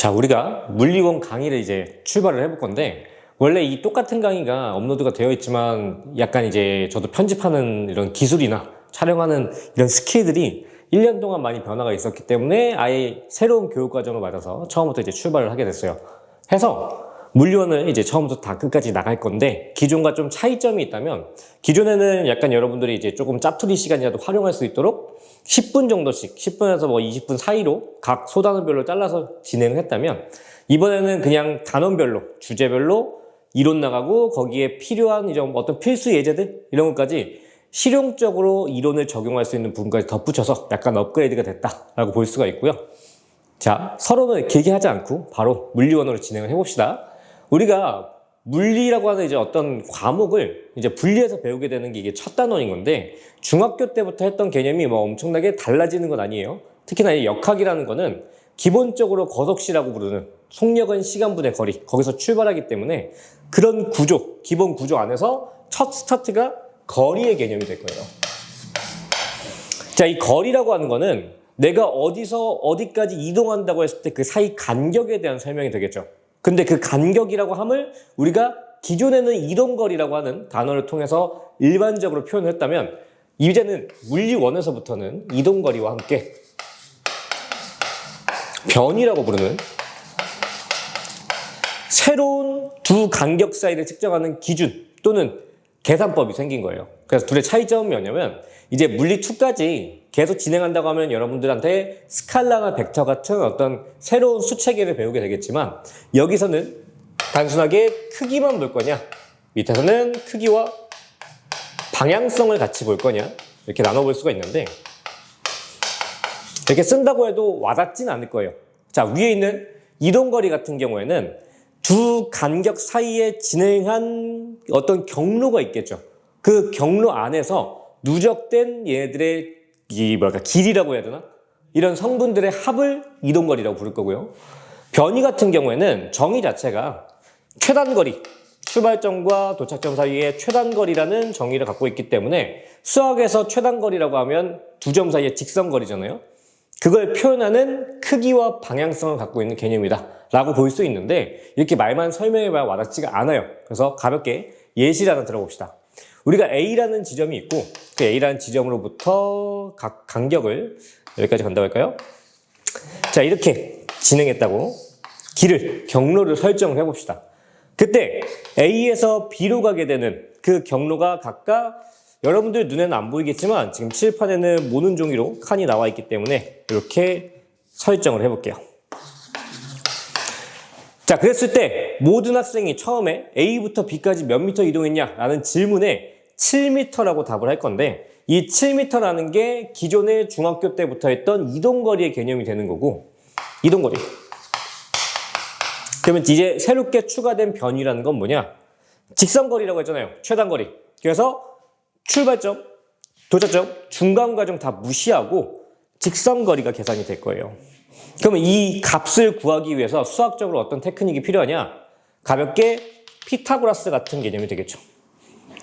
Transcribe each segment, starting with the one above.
자, 우리가 물리원 강의를 이제 출발을 해볼 건데, 원래 이 똑같은 강의가 업로드가 되어 있지만 약간 이제 저도 편집하는 이런 기술이나 촬영하는 이런 스킬들이 1년 동안 많이 변화가 있었기 때문에 아예 새로운 교육 과정을 맞아서 처음부터 이제 출발을 하게 됐어요. 해서 물리원을 이제 처음부터 다 끝까지 나갈 건데, 기존과 좀 차이점이 있다면, 기존에는 약간 여러분들이 이제 조금 짜투리 시간이라도 활용할 수 있도록 10분 정도씩, 10분에서 뭐 20분 사이로 각 소단원별로 잘라서 진행을 했다면, 이번에는 그냥 단원별로, 주제별로 이론 나가고 거기에 필요한 이런 어떤 필수 예제들 이런 것까지 실용적으로 이론을 적용할 수 있는 부분까지 덧붙여서 약간 업그레이드가 됐다라고 볼 수가 있고요. 자, 서로는 길게 하지 않고 바로 물리원으로 진행을 해봅시다. 우리가 물리라고 하는 이제 어떤 과목을 이제 분리해서 배우게 되는 게 이게 첫 단원인 건데, 중학교 때부터 했던 개념이 뭐 엄청나게 달라지는 건 아니에요. 특히나 이 역학이라는 거는 기본적으로 거속시라고 부르는 속력은 시간분의 거리, 거기서 출발하기 때문에 그런 구조, 기본 구조 안에서 첫 스타트가 거리의 개념이 될 거예요. 자, 이 거리라고 하는 거는 내가 어디서 어디까지 이동한다고 했을 때 그 사이 간격에 대한 설명이 되겠죠. 근데 그 간격이라고 함을 우리가 기존에는 이동거리라고 하는 단어를 통해서 일반적으로 표현을 했다면, 이제는 물리원에서부터는 이동거리와 함께 변이라고 부르는 새로운 두 간격 사이를 측정하는 기준 또는 계산법이 생긴 거예요. 그래서 둘의 차이점은 뭐냐면, 이제 물리2까지 계속 진행한다고 하면 여러분들한테 스칼라나 벡터 같은 어떤 새로운 수체계를 배우게 되겠지만, 여기서는 단순하게 크기만 볼 거냐, 밑에서는 크기와 방향성을 같이 볼 거냐, 이렇게 나눠볼 수가 있는데, 이렇게 쓴다고 해도 와닿진 않을 거예요. 자, 위에 있는 이동거리 같은 경우에는 두 간격 사이에 진행한 어떤 경로가 있겠죠. 그 경로 안에서 누적된 얘네들의 길이라고 해야 되나? 이런 성분들의 합을 이동거리라고 부를 거고요. 변이 같은 경우에는 정의 자체가 최단거리, 출발점과 도착점 사이의 최단거리라는 정의를 갖고 있기 때문에, 수학에서 최단거리라고 하면 두 점 사이의 직선거리잖아요. 그걸 표현하는 크기와 방향성을 갖고 있는 개념이다 라고 볼 수 있는데, 이렇게 말만 설명해봐야 와닿지가 않아요. 그래서 가볍게 예시를 하나 들어봅시다. 우리가 A라는 지점이 있고, 그 A라는 지점으로부터 각 간격을 여기까지 간다고 할까요? 자, 이렇게 진행했다고 경로를 설정을 해봅시다. 그때 A에서 B로 가게 되는 그 경로가 각각 여러분들 눈에는 안 보이겠지만 지금 칠판에는 모는 종이로 칸이 나와 있기 때문에 이렇게 설정을 해볼게요. 자, 그랬을 때 모든 학생이 처음에 A부터 B까지 몇 미터 이동했냐 라는 질문에 7m라고 답을 할 건데, 이 7m라는 게 기존의 중학교 때부터 했던 이동거리의 개념이 되는 거고, 이동거리. 그러면 이제 새롭게 추가된 변이라는 건 뭐냐? 직선거리라고 했잖아요. 최단거리. 그래서 출발점, 도착점, 중간 과정 다 무시하고 직선거리가 계산이 될 거예요. 그러면 이 값을 구하기 위해서 수학적으로 어떤 테크닉이 필요하냐? 가볍게 피타고라스 같은 개념이 되겠죠.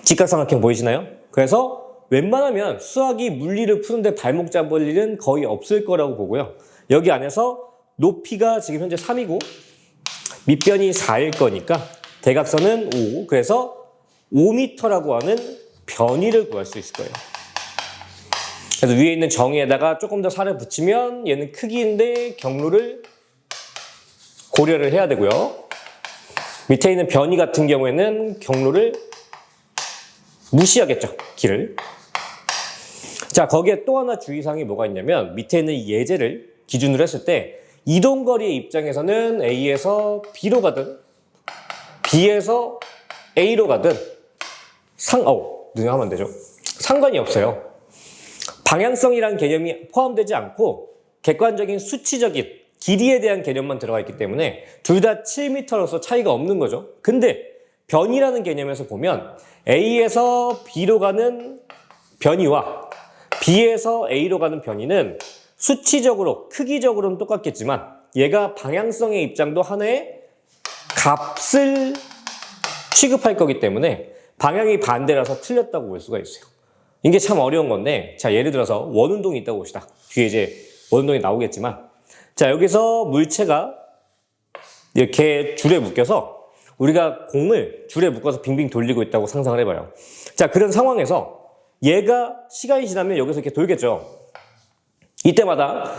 직각삼각형 보이시나요? 그래서 웬만하면 수학이 물리를 푸는데 발목 잡을 일은 거의 없을 거라고 보고요. 여기 안에서 높이가 지금 현재 3이고 밑변이 4일 거니까 대각선은 5, 그래서 5m라고 하는 변이를 구할 수 있을 거예요. 그래서 위에 있는 정의에다가 조금 더 살을 붙이면 얘는 크기인데 경로를 고려를 해야 되고요. 밑에 있는 변이 같은 경우에는 경로를 무시하겠죠, 길을. 자, 거기에 또 하나 주의사항이 뭐가 있냐면, 밑에 있는 예제를 기준으로 했을 때 이동거리의 입장에서는 A에서 B로 가든 B에서 A로 가든 눈에 하면 되죠. 상관이 없어요. 방향성이라는 개념이 포함되지 않고 객관적인 수치적인 길이에 대한 개념만 들어가 있기 때문에 둘 다 7m로서 차이가 없는 거죠. 근데 변이라는 개념에서 보면 A에서 B로 가는 변이와 B에서 A로 가는 변이는 수치적으로, 크기적으로는 똑같겠지만 얘가 방향성의 입장도 하나의 값을 취급할 거기 때문에 방향이 반대라서 틀렸다고 볼 수가 있어요. 이게 참 어려운 건데, 자, 예를 들어서 원운동이 있다고 봅시다. 뒤에 이제 원운동이 나오겠지만, 자, 여기서 물체가 이렇게 줄에 묶여서 우리가 공을 줄에 묶어서 빙빙 돌리고 있다고 상상을 해봐요. 자, 그런 상황에서 얘가 시간이 지나면 여기서 이렇게 돌겠죠. 이때마다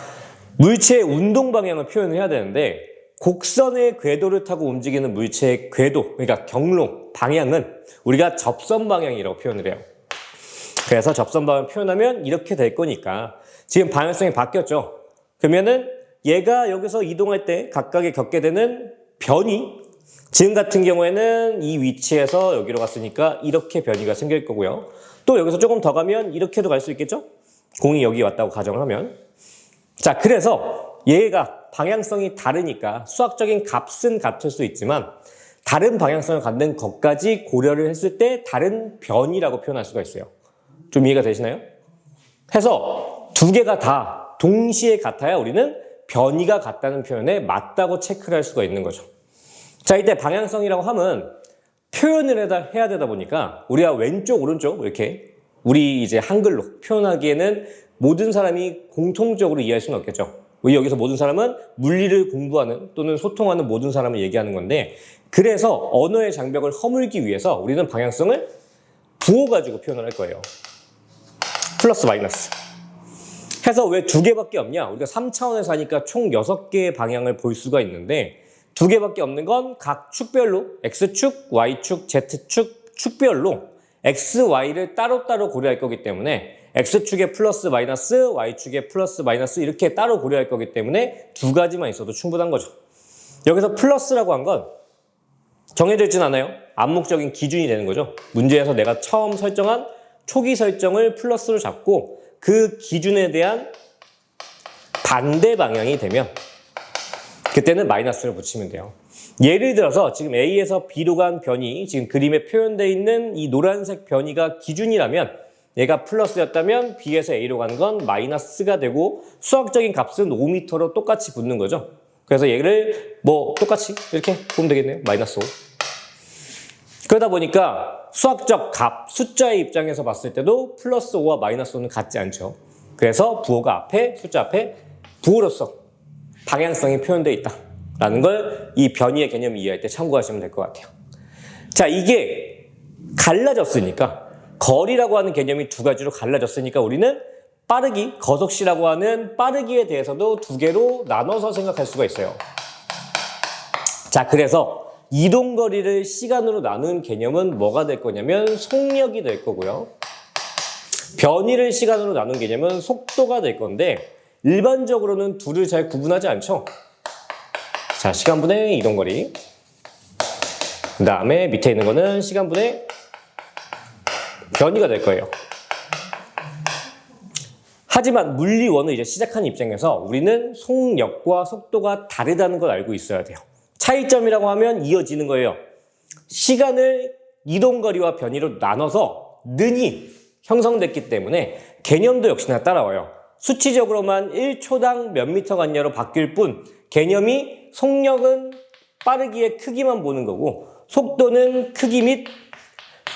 물체의 운동 방향을 표현을 해야 되는데 곡선의 궤도를 타고 움직이는 물체의 궤도, 그러니까 경로, 방향은 우리가 접선 방향이라고 표현을 해요. 그래서 접선 방향 표현하면 이렇게 될 거니까 지금 방향성이 바뀌었죠. 그러면은 얘가 여기서 이동할 때 각각에 겪게 되는 변이, 지금 같은 경우에는 이 위치에서 여기로 갔으니까 이렇게 변이가 생길 거고요. 또 여기서 조금 더 가면 이렇게도 갈 수 있겠죠? 공이 여기 왔다고 가정을 하면. 자, 그래서 얘가 방향성이 다르니까 수학적인 값은 같을 수 있지만 다른 방향성을 갖는 것까지 고려를 했을 때 다른 변이라고 표현할 수가 있어요. 좀 이해가 되시나요? 해서 두 개가 다 동시에 같아야 우리는 변이가 같다는 표현에 맞다고 체크를 할 수가 있는 거죠. 자, 이때 방향성이라고 하면 표현을 해야 되다 보니까 우리가 왼쪽, 오른쪽 이렇게 우리 이제 한글로 표현하기에는 모든 사람이 공통적으로 이해할 수는 없겠죠. 우리 여기서 모든 사람은 물리를 공부하는 또는 소통하는 모든 사람을 얘기하는 건데 그래서 언어의 장벽을 허물기 위해서 우리는 방향성을 부호가지고 표현을 할 거예요. 플러스 마이너스. 해서 왜 두 개밖에 없냐? 우리가 3차원에서 하니까 총 6개의 방향을 볼 수가 있는데 두 개밖에 없는 건 각 축별로 X축, Y축, Z축, 축별로 X, Y를 따로따로 고려할 거기 때문에 X축에 플러스 마이너스, Y축에 플러스 마이너스 이렇게 따로 고려할 거기 때문에 두 가지만 있어도 충분한 거죠. 여기서 플러스라고 한 건 정해져 있진 않아요. 암묵적인 기준이 되는 거죠. 문제에서 내가 처음 설정한 초기 설정을 플러스로 잡고 그 기준에 대한 반대 방향이 되면 그때는 마이너스를 붙이면 돼요. 예를 들어서 지금 A에서 B로 간 변이, 지금 그림에 표현되어 있는 이 노란색 변이가 기준이라면 얘가 플러스였다면 B에서 A로 간 건 마이너스가 되고 수학적인 값은 5m로 똑같이 붙는 거죠. 그래서 얘를 뭐 똑같이 이렇게 보면 되겠네요. 마이너스 5. 그러다 보니까 수학적 값, 숫자의 입장에서 봤을 때도 플러스 5와 마이너스 5는 같지 않죠. 그래서 부호가 앞에, 숫자 앞에 부호로서 방향성이 표현되어 있다라는 걸 이 변이의 개념을 이해할 때 참고하시면 될 것 같아요. 자, 이게 갈라졌으니까 거리라고 하는 개념이 두 가지로 갈라졌으니까 우리는 빠르기, 거속시라고 하는 빠르기에 대해서도 두 개로 나눠서 생각할 수가 있어요. 자, 그래서 이동거리를 시간으로 나눈 개념은 뭐가 될 거냐면 속력이 될 거고요. 변이를 시간으로 나눈 개념은 속도가 될 건데 일반적으로는 둘을 잘 구분하지 않죠. 자, 시간분의 이동거리. 그 다음에 밑에 있는 거는 시간분의 변이가 될 거예요. 하지만 물리원을 이제 시작한 입장에서 우리는 속력과 속도가 다르다는 걸 알고 있어야 돼요. 차이점이라고 하면 이어지는 거예요. 시간을 이동거리와 변이로 나눠서 는이 형성됐기 때문에 개념도 역시나 따라와요. 수치적으로만 1초당 몇 미터 갔냐로 바뀔 뿐 개념이 속력은 빠르기의 크기만 보는 거고 속도는 크기 및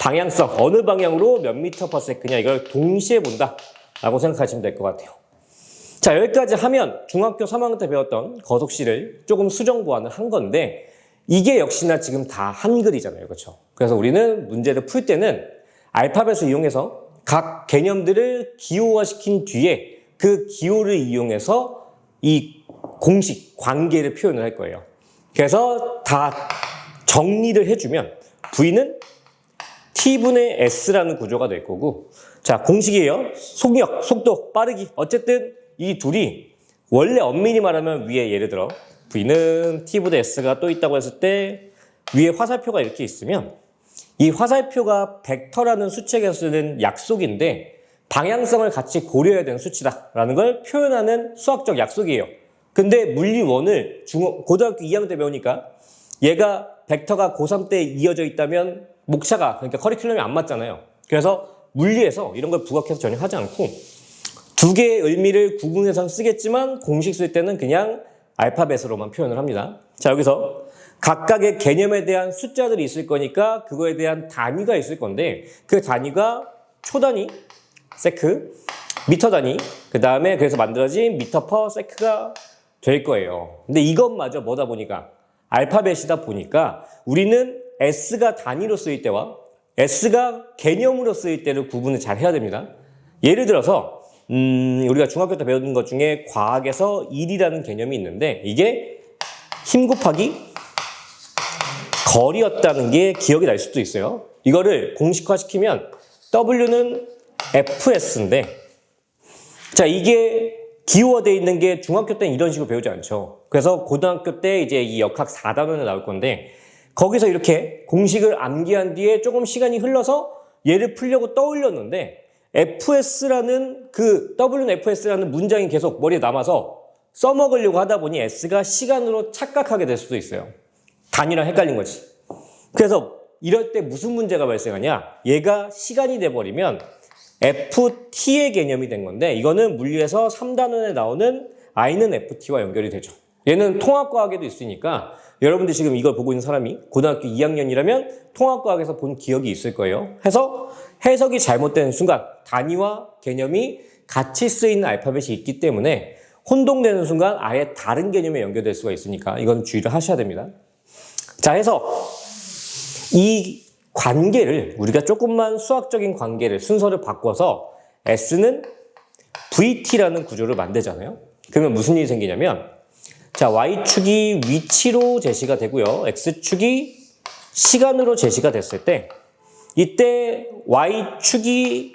방향성, 어느 방향으로 몇 미터 퍼 세컨이냐 이걸 동시에 본다 라고 생각하시면 될 것 같아요. 자, 여기까지 하면 중학교 3학년 때 배웠던 거속시를 조금 수정 보완을 한 건데 이게 역시나 지금 다 한글이잖아요. 그렇죠? 그래서 우리는 문제를 풀 때는 알파벳을 이용해서 각 개념들을 기호화시킨 뒤에 그 기호를 이용해서 이 공식, 관계를 표현을 할 거예요. 그래서 다 정리를 해주면 V는 T분의 S라는 구조가 될 거고 자, 공식이에요. 속력, 속도, 빠르기. 어쨌든 이 둘이 원래 엄밀히 말하면 위에 예를 들어 V는 T분의 S가 또 있다고 했을 때 위에 화살표가 이렇게 있으면 이 화살표가 벡터라는 수책에서 쓰는 약속인데 방향성을 같이 고려해야 되는 수치다라는 걸 표현하는 수학적 약속이에요. 근데 물리원을 고등학교 2학년 때 배우니까 얘가 벡터가 고3 때 이어져 있다면 목차가 그러니까 커리큘럼이 안 맞잖아요. 그래서 물리에서 이런 걸 부각해서 전혀 하지 않고 두 개의 의미를 구분해서 쓰겠지만 공식 쓸 때는 그냥 알파벳으로만 표현을 합니다. 자, 여기서 각각의 개념에 대한 숫자들이 있을 거니까 그거에 대한 단위가 있을 건데 그 단위가 초 단위, 세크, 미터 단위, 그 다음에 그래서 만들어진 미터 퍼 세크가 될 거예요. 근데 이것마저 뭐다 보니까 알파벳이다 보니까 우리는 S가 단위로 쓰일 때와 S가 개념으로 쓰일 때를 구분을 잘 해야 됩니다. 예를 들어서 우리가 중학교 때 배운 것 중에 과학에서 1이라는 개념이 있는데 이게 힘 곱하기 거리였다는 게 기억이 날 수도 있어요. 이거를 공식화시키면 W는 FS인데 자 이게 기호화되어 있는 게 중학교 때는 이런 식으로 배우지 않죠. 그래서 고등학교 때 이제 이 역학 4단원에 나올 건데 거기서 이렇게 공식을 암기한 뒤에 조금 시간이 흘러서 얘를 풀려고 떠올렸는데 FS라는 W는 FS라는 문장이 계속 머리에 남아서 써먹으려고 하다 보니 S가 시간으로 착각하게 될 수도 있어요. 단위랑 헷갈린 거지. 그래서 이럴 때 무슨 문제가 발생하냐? 얘가 시간이 돼버리면 FT의 개념이 된 건데 이거는 물리에서 3단원에 나오는 I는 FT와 연결이 되죠. 얘는 통합과학에도 있으니까 여러분들 지금 이걸 보고 있는 사람이 고등학교 2학년이라면 통합과학에서 본 기억이 있을 거예요. 해서 해석이 잘못되는 순간 단위와 개념이 같이 쓰이는 알파벳이 있기 때문에 혼동되는 순간 아예 다른 개념에 연결될 수가 있으니까 이건 주의를 하셔야 됩니다. 자, 해서 이 관계를 우리가 조금만 수학적인 관계를 순서를 바꿔서 S는 VT라는 구조를 만들잖아요. 그러면 무슨 일이 생기냐면 자, Y축이 위치로 제시가 되고요. X축이 시간으로 제시가 됐을 때 이때 Y축이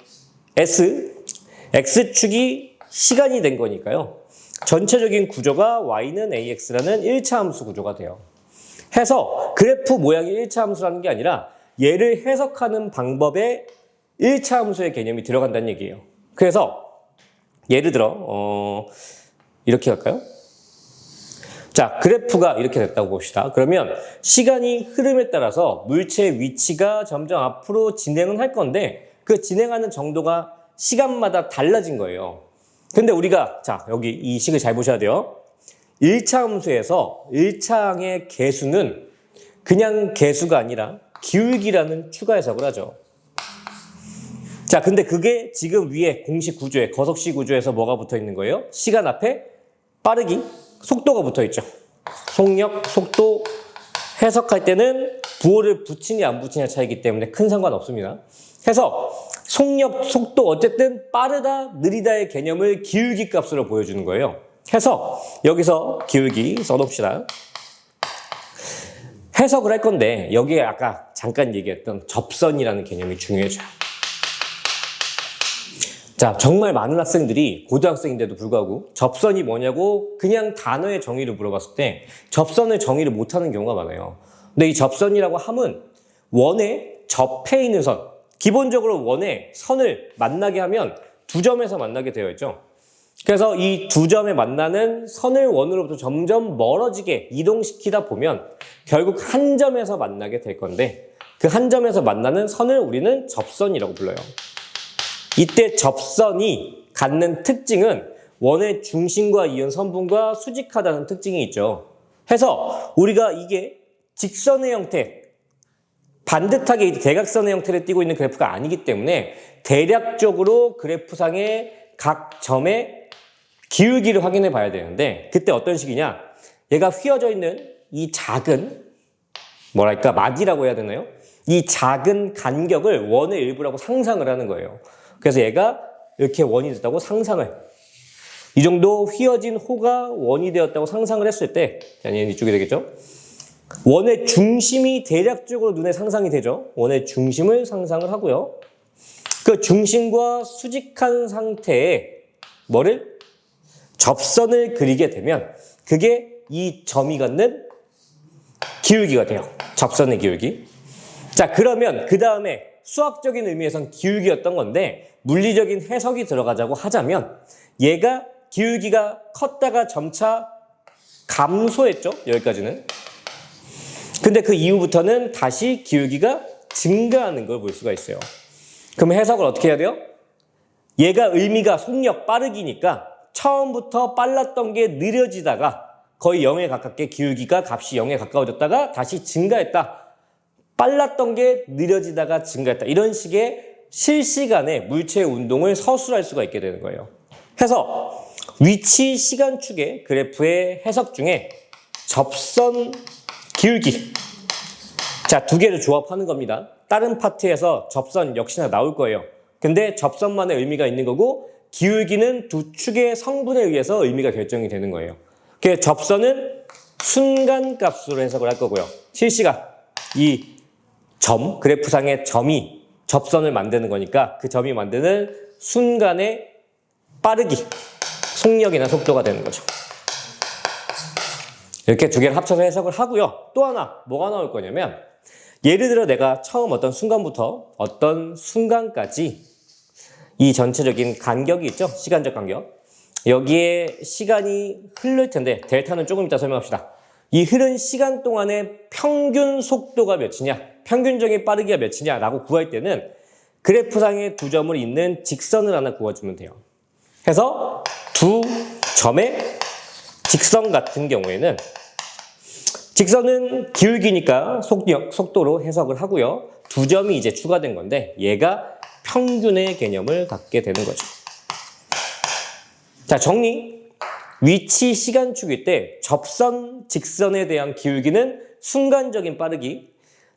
S, X축이 시간이 된 거니까요. 전체적인 구조가 Y는 AX라는 1차 함수 구조가 돼요. 해서 그래프 모양이 1차 함수라는 게 아니라 얘를 해석하는 방법에 1차 함수의 개념이 들어간다는 얘기예요. 그래서 예를 들어 이렇게 할까요? 자, 그래프가 이렇게 됐다고 봅시다. 그러면 시간이 흐름에 따라서 물체의 위치가 점점 앞으로 진행은 할 건데 그 진행하는 정도가 시간마다 달라진 거예요. 근데 우리가 자, 여기 이 식을 잘 보셔야 돼요. 1차 함수에서 1차항의 개수는 그냥 개수가 아니라 기울기라는 추가 해석을 하죠. 자, 근데 그게 지금 위에 공식 구조에 거석시 구조에서 뭐가 붙어 있는 거예요? 시간 앞에 빠르기, 속도가 붙어 있죠. 속력, 속도 해석할 때는 부호를 붙이냐 안 붙이냐 차이기 때문에 큰 상관 없습니다. 해서 속력, 속도 어쨌든 빠르다, 느리다의 개념을 기울기 값으로 보여주는 거예요. 해서 여기서 기울기 써놓읍시다. 해석을 할 건데 여기에 아까 잠깐 얘기했던 접선이라는 개념이 중요해져요. 자, 정말 많은 학생들이 고등학생인데도 불구하고 접선이 뭐냐고 그냥 단어의 정의를 물어봤을 때 접선의 정의를 못하는 경우가 많아요. 근데 이 접선이라고 함은 원에 접해 있는 선, 기본적으로 원에 선을 만나게 하면 두 점에서 만나게 되어 있죠. 그래서 이 두 점에 만나는 선을 원으로부터 점점 멀어지게 이동시키다 보면 결국 한 점에서 만나게 될 건데 그 한 점에서 만나는 선을 우리는 접선이라고 불러요. 이때 접선이 갖는 특징은 원의 중심과 이은 선분과 수직하다는 특징이 있죠. 해서 우리가 이게 직선의 형태, 반듯하게 대각선의 형태를 띠고 있는 그래프가 아니기 때문에 대략적으로 그래프상의 각 점의 기울기를 확인해 봐야 되는데 그때 어떤 식이냐? 얘가 휘어져 있는 이 작은 뭐랄까 막이라고 해야 되나요? 이 작은 간격을 원의 일부라고 상상을 하는 거예요. 그래서 얘가 이렇게 원이 됐다고 상상을 이 정도 휘어진 호가 원이 되었다고 상상을 했을 때 얘는 이쪽이 되겠죠? 원의 중심이 대략적으로 눈에 상상이 되죠? 원의 중심을 상상을 하고요. 그 중심과 수직한 상태에 뭐를? 접선을 그리게 되면 그게 이 점이 갖는 기울기가 돼요. 접선의 기울기. 자, 그러면 그 다음에 수학적인 의미에선 기울기였던 건데 물리적인 해석이 들어가자고 하자면 얘가 기울기가 컸다가 점차 감소했죠. 여기까지는. 근데 그 이후부터는 다시 기울기가 증가하는 걸 볼 수가 있어요. 그럼 해석을 어떻게 해야 돼요? 얘가 의미가 속력 빠르기니까 처음부터 빨랐던 게 느려지다가 거의 0에 가깝게 기울기가 값이 0에 가까워졌다가 다시 증가했다. 빨랐던 게 느려지다가 증가했다. 이런 식의 실시간에 물체의 운동을 서술할 수가 있게 되는 거예요. 해서 위치 시간축의 그래프의 해석 중에 접선 기울기. 자, 두 개를 조합하는 겁니다. 다른 파트에서 접선 역시나 나올 거예요. 근데 접선만의 의미가 있는 거고 기울기는 두 축의 성분에 의해서 의미가 결정이 되는 거예요. 그래서 접선은 순간값으로 해석을 할 거고요. 실시간, 이 점, 그래프상의 점이 접선을 만드는 거니까 그 점이 만드는 순간의 빠르기, 속력이나 속도가 되는 거죠. 이렇게 두 개를 합쳐서 해석을 하고요. 또 하나 뭐가 나올 거냐면 예를 들어 내가 처음 어떤 순간부터 어떤 순간까지 이 전체적인 간격이 있죠. 시간적 간격. 여기에 시간이 흐를 텐데 델타는 조금 이따 설명합시다. 이 흐른 시간 동안의 평균 속도가 몇이냐, 평균적인 빠르기가 몇이냐라고 구할 때는 그래프상에 두 점을 잇는 직선을 하나 구워주면 돼요. 해서 두 점의 직선 같은 경우에는 직선은 기울기니까 속도로 해석을 하고요. 두 점이 이제 추가된 건데 얘가 평균의 개념을 갖게 되는 거죠. 자, 정리. 위치 시간축일 때 접선, 직선에 대한 기울기는 순간적인 빠르기.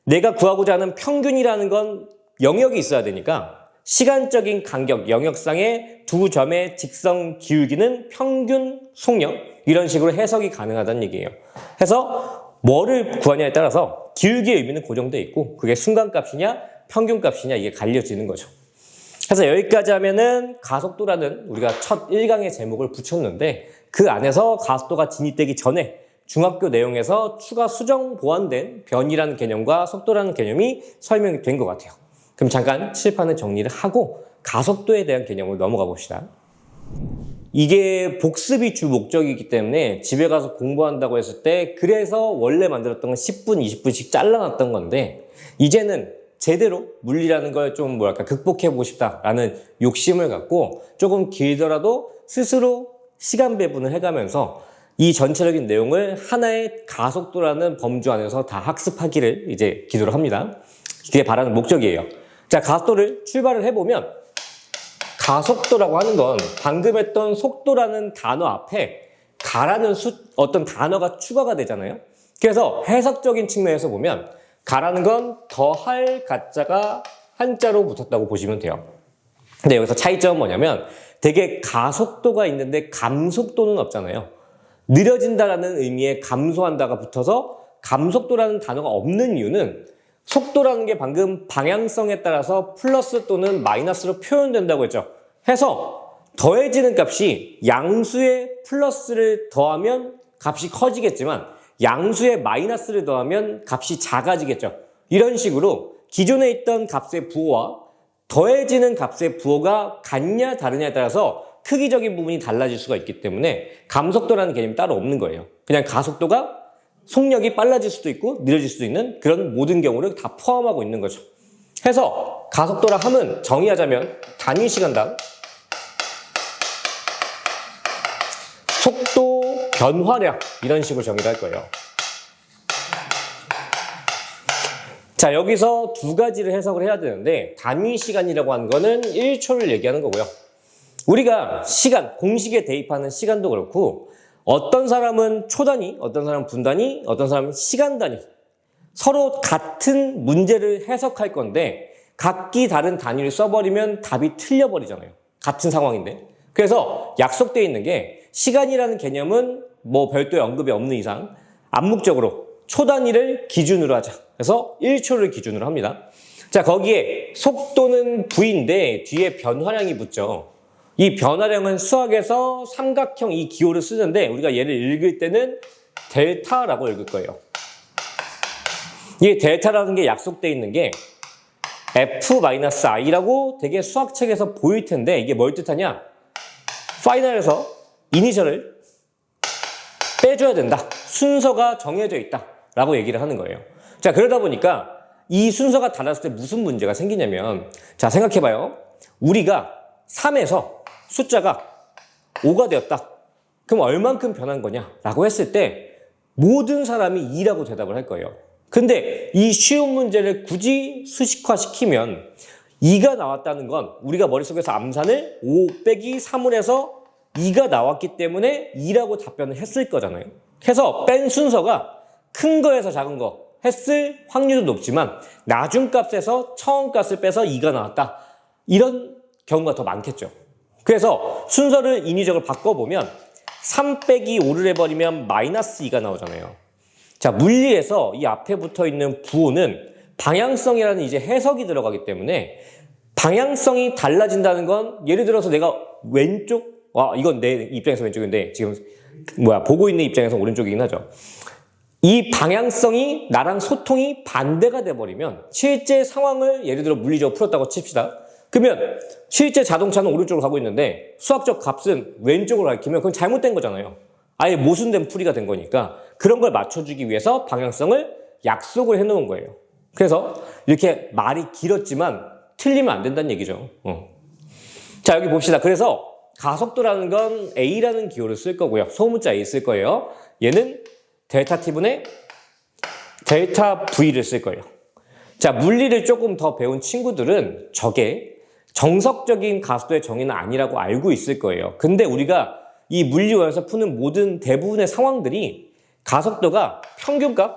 내가 구하고자 하는 평균이라는 건 영역이 있어야 되니까 시간적인 간격, 영역상의 두 점의 직선 기울기는 평균 속력. 이런 식으로 해석이 가능하다는 얘기예요. 해서 뭐를 구하냐에 따라서 기울기의 의미는 고정되어 있고 그게 순간값이냐 평균값이냐 이게 갈려지는 거죠. 그래서 여기까지 하면은 가속도라는 우리가 첫 1강의 제목을 붙였는데 그 안에서 가속도가 진입되기 전에 중학교 내용에서 추가 수정 보완된 변이라는 개념과 속도라는 개념이 설명이 된 것 같아요. 그럼 잠깐 칠판을 정리를 하고 가속도에 대한 개념으로 넘어가 봅시다. 이게 복습이 주 목적이기 때문에 집에 가서 공부한다고 했을 때 그래서 원래 만들었던 건 10분, 20분씩 잘라놨던 건데 이제는 제대로 물리라는 걸 좀 극복해보고 싶다라는 욕심을 갖고 조금 길더라도 스스로 시간 배분을 해가면서 이 전체적인 내용을 하나의 가속도라는 범주 안에서 다 학습하기를 이제 기도를 합니다. 그게 바라는 목적이에요. 자, 가속도를 출발을 해보면 가속도라고 하는 건 방금 했던 속도라는 단어 앞에 가라는 어떤 단어가 추가가 되잖아요. 그래서 해석적인 측면에서 보면 가라는 건 더할 가자가 한자로 붙었다고 보시면 돼요. 근데 여기서 차이점은 뭐냐면 되게 가속도가 있는데 감속도는 없잖아요. 느려진다라는 의미의 감소한다가 붙어서 감속도라는 단어가 없는 이유는 속도라는 게 방금 방향성에 따라서 플러스 또는 마이너스로 표현된다고 했죠. 해서 더해지는 값이 양수의 플러스를 더하면 값이 커지겠지만 양수의 마이너스를 더하면 값이 작아지겠죠. 이런 식으로 기존에 있던 값의 부호와 더해지는 값의 부호가 같냐 다르냐에 따라서 크기적인 부분이 달라질 수가 있기 때문에 감속도라는 개념이 따로 없는 거예요. 그냥 가속도가 속력이 빨라질 수도 있고 느려질 수도 있는 그런 모든 경우를 다 포함하고 있는 거죠. 해서 가속도라 함은 정의하자면 단위 시간당 속도 변화량 이런 식으로 정의를 할 거예요. 자, 여기서 두 가지를 해석을 해야 되는데 단위 시간이라고 하는 거는 1초를 얘기하는 거고요. 우리가 시간, 공식에 대입하는 시간도 그렇고 어떤 사람은 초 단위, 어떤 사람은 분 단위, 어떤 사람은 시간 단위 서로 같은 문제를 해석할 건데 각기 다른 단위를 써버리면 답이 틀려버리잖아요. 같은 상황인데. 그래서 약속되어 있는 게 시간이라는 개념은 뭐 별도의 언급이 없는 이상 암묵적으로 초 단위를 기준으로 하자. 그래서 1초를 기준으로 합니다. 자, 거기에 속도는 V인데 뒤에 변화량이 붙죠. 이 변화량은 수학에서 삼각형 이 기호를 쓰는데 우리가 얘를 읽을 때는 델타라고 읽을 거예요. 이 델타라는 게 약속되어 있는 게 F-I라고 되게 수학책에서 보일 텐데 이게 뭘 뜻하냐? 파이널에서 이니셜을 빼줘야 된다. 순서가 정해져 있다. 라고 얘기를 하는 거예요. 자, 그러다 보니까 이 순서가 달랐을 때 무슨 문제가 생기냐면 자, 생각해봐요. 우리가 3에서 숫자가 5가 되었다. 그럼 얼만큼 변한 거냐? 라고 했을 때 모든 사람이 2라고 대답을 할 거예요. 근데 이 쉬운 문제를 굳이 수식화시키면 2가 나왔다는 건 우리가 머릿속에서 암산을 5 빼기 3을 해서 2가 나왔기 때문에 2라고 답변을 했을 거잖아요. 해서 뺀 순서가 큰 거에서 작은 거 했을 확률도 높지만 나중값에서 처음값을 빼서 2가 나왔다. 이런 경우가 더 많겠죠. 그래서 순서를 인위적으로 바꿔보면 3 빼기 5를 해버리면 마이너스 2가 나오잖아요. 자, 물리에서 이 앞에 붙어 있는 부호는 방향성이라는 이제 해석이 들어가기 때문에 방향성이 달라진다는 건 예를 들어서 내가 왼쪽, 이건 내 입장에서 왼쪽인데 지금 보고 있는 입장에서 오른쪽이긴 하죠. 이 방향성이 나랑 소통이 반대가 돼버리면 실제 상황을 예를 들어 물리적으로 풀었다고 칩시다. 그러면 실제 자동차는 오른쪽으로 가고 있는데 수학적 값은 왼쪽으로 가리키면 그건 잘못된 거잖아요. 아예 모순된 풀이가 된 거니까 그런 걸 맞춰주기 위해서 방향성을 약속을 해놓은 거예요. 그래서 이렇게 말이 길었지만 틀리면 안 된다는 얘기죠. 자, 여기 봅시다. 그래서 가속도라는 건 A라는 기호를 쓸 거고요. 소문자 A 쓸 거예요. 얘는 델타 T분의 델타 V를 쓸 거예요. 자, 물리를 조금 더 배운 친구들은 저게 정석적인 가속도의 정의는 아니라고 알고 있을 거예요. 근데 우리가 이 물리원에서 푸는 모든 대부분의 상황들이 가속도가 평균값을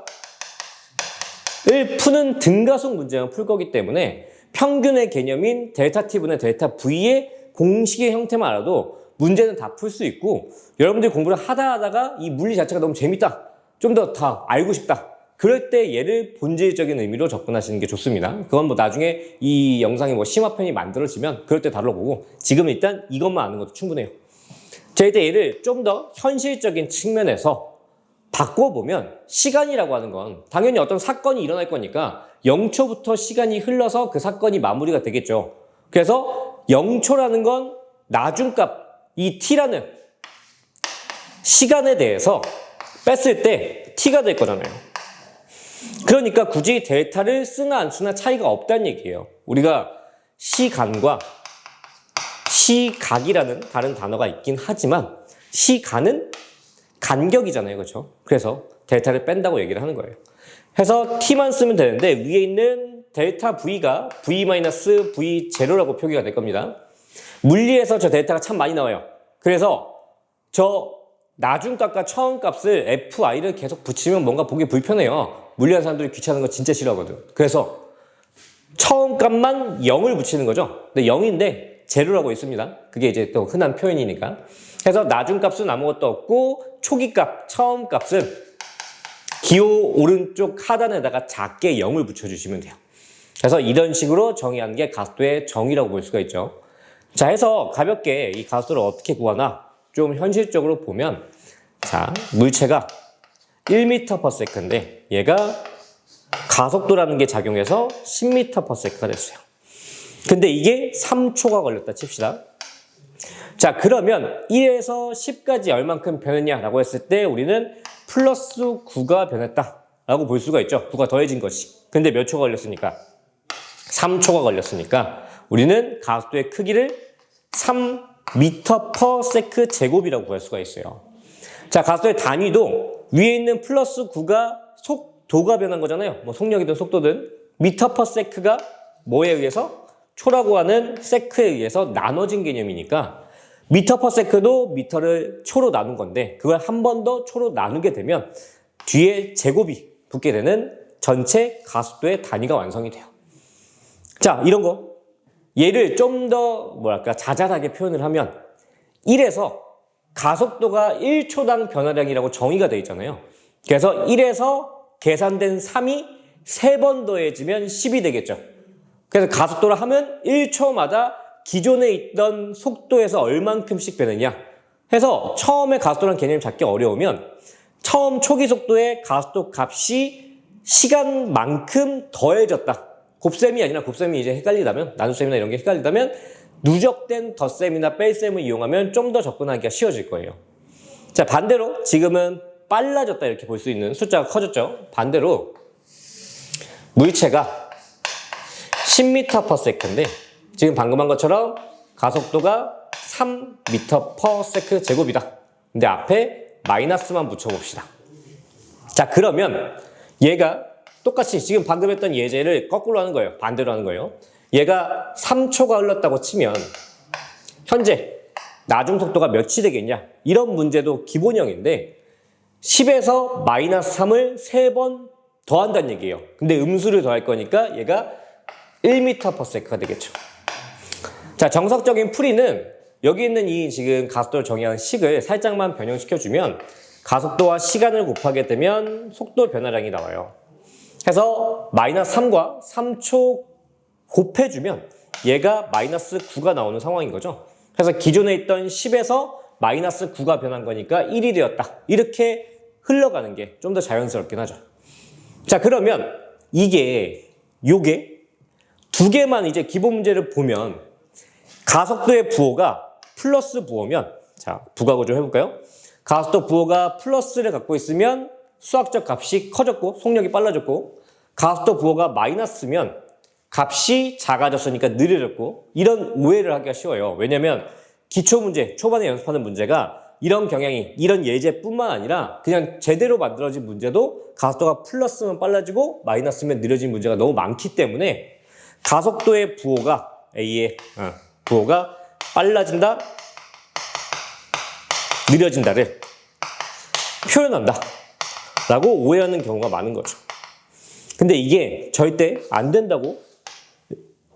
푸는 등가속 문제만 풀 거기 때문에 평균의 개념인 델타 T분의 델타 V의 공식의 형태만 알아도 문제는 다 풀 수 있고 여러분들이 공부를 하다가 이 물리 자체가 너무 재밌다. 좀 더 다 알고 싶다. 그럴 때 얘를 본질적인 의미로 접근하시는 게 좋습니다. 그건 뭐 나중에 이 영상이 뭐 심화편이 만들어지면 그럴 때 다뤄보고 지금은 일단 이것만 아는 것도 충분해요. 자, 이제 얘를 좀 더 현실적인 측면에서 바꿔보면 시간이라고 하는 건 당연히 어떤 사건이 일어날 거니까 0초부터 시간이 흘러서 그 사건이 마무리가 되겠죠. 그래서 0초라는 건 나중값, 이 t라는 시간에 대해서 뺐을 때 t가 될 거잖아요. 그러니까 굳이 델타를 쓰나 안 쓰나 차이가 없다는 얘기예요. 우리가 시간과 시각이라는 다른 단어가 있긴 하지만 시간은 간격이잖아요. 그렇죠? 그래서 델타를 뺀다고 얘기를 하는 거예요. 해서 t만 쓰면 되는데 위에 있는 델타 v가 v-v0라고 표기가 될 겁니다. 물리에서 저 델타가 참 많이 나와요. 그래서 저 나중값과 처음값을 fi를 계속 붙이면 뭔가 보기 불편해요. 물리하는 사람들이 귀찮은 거 진짜 싫어하거든. 그래서 처음값만 0을 붙이는 거죠. 근데 0인데 제로라고 있습니다. 그게 이제 또 흔한 표현이니까. 그래서 나중값은 아무것도 없고 초기값, 처음값은 기호 오른쪽 하단에다가 작게 0을 붙여주시면 돼요. 그래서 이런 식으로 정의하는 게 가속도의 정의라고 볼 수가 있죠. 자, 해서 가볍게 이 가속도를 어떻게 구하나 좀 현실적으로 보면, 자, 물체가 1m/s인데 얘가 가속도라는 게 작용해서 10m/s가 됐어요. 근데 이게 3초가 걸렸다 칩시다. 자, 그러면 1에서 10까지 얼만큼 변했냐라고 했을 때 우리는 플러스 9가 변했다라고 볼 수가 있죠. 9가 더해진 것이. 근데 몇 초가 걸렸으니까? 3초가 걸렸으니까 우리는 가속도의 크기를 3m/s 제곱이라고 구할 수가 있어요. 자, 가속도의 단위도 위에 있는 플러스 9가 속도가 변한 거잖아요. 뭐 속력이든 속도든. m/s가 뭐에 의해서? 초라고 하는 세크에 의해서 나눠진 개념이니까 m/s도 미터를 초로 나눈 건데 그걸 한 번 더 초로 나누게 되면 뒤에 제곱이 붙게 되는 전체 가속도의 단위가 완성이 돼요. 자, 이런 거 얘를 좀 더 자잘하게 표현을 하면 1에서 가속도가 1초당 변화량이라고 정의가 되어 있잖아요. 그래서 1에서 계산된 3이 3번 더해지면 10이 되겠죠. 그래서 가속도를 하면 1초마다 기존에 있던 속도에서 얼만큼씩 변했냐 해서 처음에 가속도라는 개념을 잡기 어려우면 처음 초기 속도의 가속도 값이 시간만큼 더해졌다. 곱셈이 아니라 곱셈이 이제 헷갈리다면 나눗셈이나 이런 게 헷갈리다면 누적된 덧셈이나 뺄셈을 이용하면 좀 더 접근하기가 쉬워질 거예요. 자, 반대로 지금은 빨라졌다 이렇게 볼 수 있는 숫자가 커졌죠. 반대로 물체가 10m/s인데 지금 방금 한 것처럼 가속도가 3m/s 제곱이다. 근데 앞에 마이너스만 붙여봅시다. 자, 그러면 얘가 똑같이 지금 방금 했던 예제를 거꾸로 하는 거예요. 반대로 하는 거예요. 얘가 3초가 흘렀다고 치면 현재 나중 속도가 몇이 되겠냐? 이런 문제도 기본형인데 10에서 마이너스 3을 3번 더한다는 얘기예요. 근데 음수를 더할 거니까 얘가 1m/s가 되겠죠. 자, 정석적인 풀이는 여기 있는 이 지금 가속도를 정의하는 식을 살짝만 변형시켜주면 가속도와 시간을 곱하게 되면 속도 변화량이 나와요. 그래서 마이너스 3과 3초 곱해주면 얘가 마이너스 9가 나오는 상황인 거죠. 그래서 기존에 있던 10에서 마이너스 9가 변한 거니까 1이 되었다. 이렇게 흘러가는 게 좀 더 자연스럽긴 하죠. 자, 그러면 요게 두 개만 이제 기본 문제를 보면 가속도의 부호가 플러스 부호면, 자, 부각을 좀 해볼까요? 가속도 부호가 플러스를 갖고 있으면 수학적 값이 커졌고 속력이 빨라졌고, 가속도 부호가 마이너스면 값이 작아졌으니까 느려졌고, 이런 오해를 하기가 쉬워요. 왜냐면 기초 문제, 초반에 연습하는 문제가 이런 경향이, 이런 예제뿐만 아니라 그냥 제대로 만들어진 문제도 가속도가 플러스면 빨라지고 마이너스면 느려진 문제가 너무 많기 때문에 가속도의 부호가, A의 부호가 빨라진다, 느려진다를 표현한다 라고 오해하는 경우가 많은 거죠. 근데 이게 절대 안 된다고